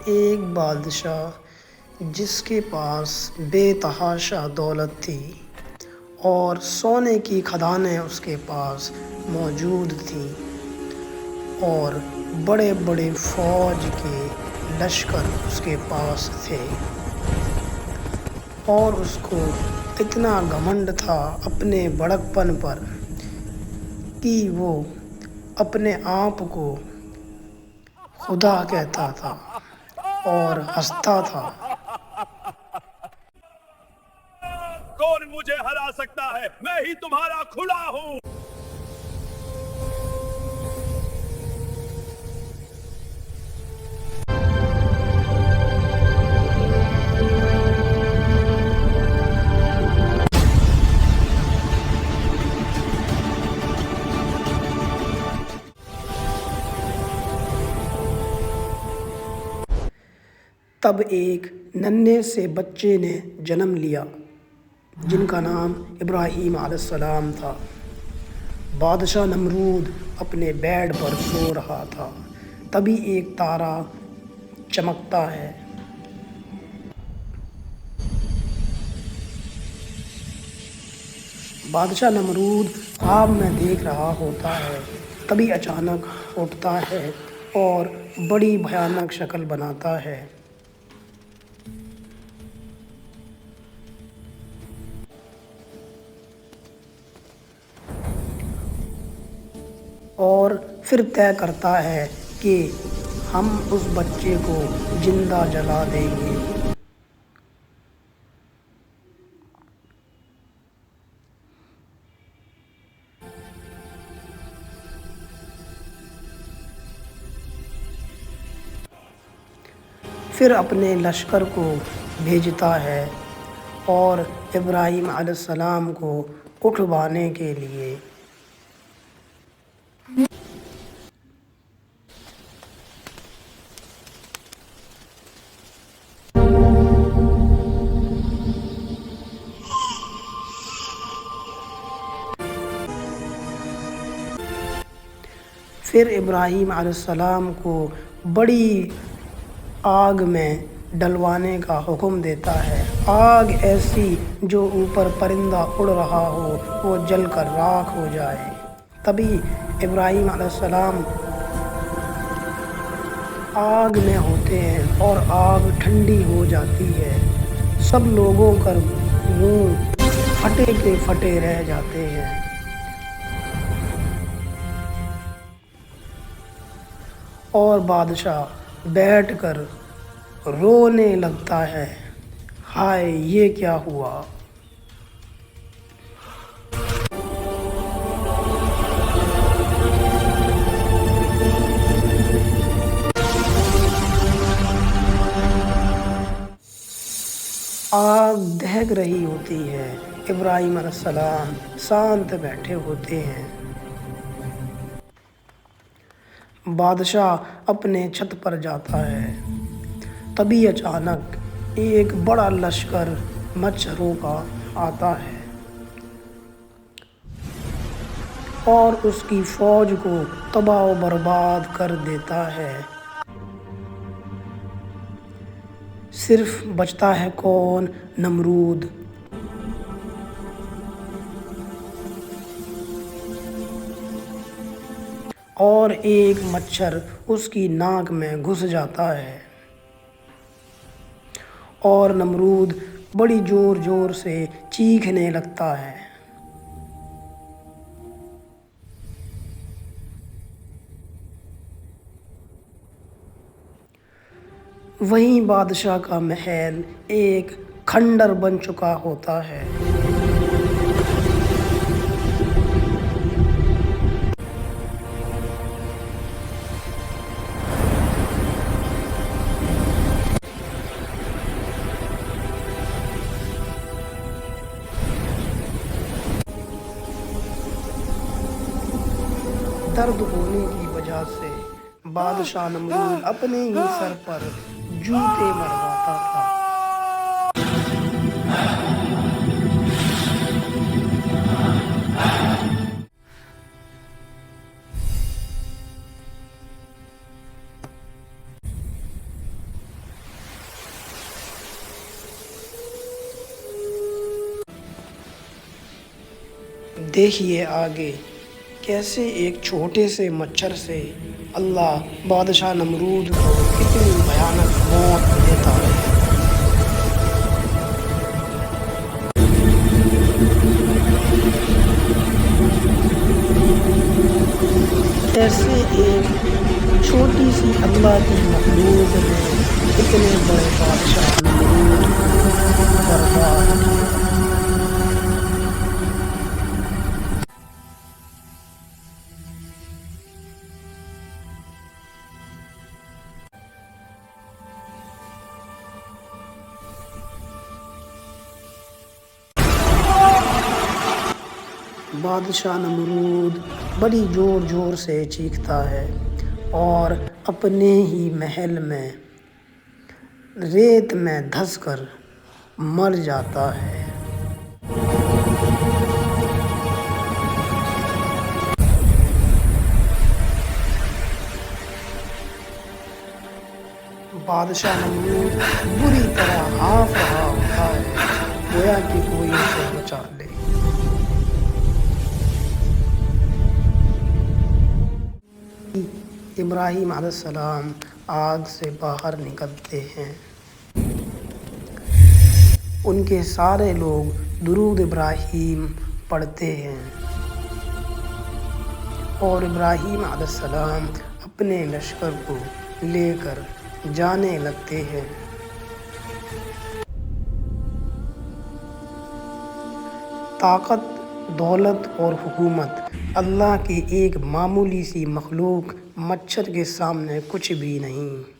ایک بادشاہ جس کے پاس بے تحاشا دولت تھی اور سونے کی کھدانیں اس کے پاس موجود تھیں اور بڑے بڑے فوج کے لشکر اس کے پاس تھے، اور اس کو اتنا گھمنڈ تھا اپنے بڑکپن پر کہ وہ اپنے آپ کو خدا کہتا تھا اور ہنستا تھا۔ کون مجھے ہرا سکتا ہے؟ میں ہی تمہارا کھلا ہوں۔ تب ایک ننھے سے بچے نے جنم لیا جن کا نام ابراہیم علیہ السلام تھا۔ بادشاہ نمرود اپنے بیڈ پر سو رہا تھا، تبھی ایک تارا چمکتا ہے۔ بادشاہ نمرود خواب میں دیکھ رہا ہوتا ہے، تبھی اچانک اٹھتا ہے اور بڑی بھیانک شکل بناتا ہے۔ اور پھر طے کرتا ہے کہ ہم اس بچے کو زندہ جلا دیں گے۔ پھر اپنے لشکر کو بھیجتا ہے اور ابراہیم علیہ السلام کو اٹھوانے کے لیے۔ پھر ابراہیم علیہ السلام کو بڑی آگ میں ڈلوانے کا حکم دیتا ہے، آگ ایسی جو اوپر پرندہ اڑ رہا ہو وہ جل کر راکھ ہو جائے۔ تبھی ابراہیم علیہ السلام آگ میں ہوتے ہیں اور آگ ٹھنڈی ہو جاتی ہے، سب لوگوں کا منہ پھٹے کے پھٹے رہ جاتے ہیں۔ اور بادشاہ بیٹھ کر رونے لگتا ہے، ہائے یہ کیا ہوا! آگ دہک رہی ہوتی ہے، ابراہیم علیہ السلام شانت بیٹھے ہوتے ہیں۔ بادشاہ اپنے چھت پر جاتا ہے، تبھی اچانک ایک بڑا لشکر مچھروں کا آتا ہے اور اس کی فوج کو تباہ و برباد کر دیتا ہے۔ صرف بچتا ہے کون؟ نمرود۔ اور ایک مچھر اس کی ناک میں گھس جاتا ہے اور نمرود بڑی زور زور سے چیخنے لگتا ہے۔ وہیں بادشاہ کا محل ایک کھنڈر بن چکا ہوتا ہے۔ درد ہونے کی وجہ سے بادشاہ نمرود اپنے ہی سر پر جوتے مرواتا تھا۔ دیکھیے آگے کیسے ایک چھوٹے سے مچھر سے اللہ بادشاہ نمرود کو کتنی بھیانک موت دیتا ہے۔ ایسے ایک چھوٹی سی اللہ کی مخلوق نے اتنے بڑے بادشاہ نمرود کو برباد کیا۔ بادشاہ نمرود بڑی زور سے چیختا ہے اور اپنے ہی محل میں ریت میں دھس کر مر جاتا ہے۔ بادشاہ نمرود بری طرح ہانف رہا ہوتا ہے گویا کہ کوئی اسے بچا لے۔ ابراہیم علیہ السلام آگ سے باہر نکلتے ہیں۔ ان کے سارے لوگ درود ابراہیم پڑھتے ہیں اور ابراہیم علیہ السلام اپنے لشکر کو لے کر جانے لگتے ہیں۔ طاقت، دولت اور حکومت اللہ کی ایک معمولی سی مخلوق مچھر کے سامنے کچھ بھی نہیں۔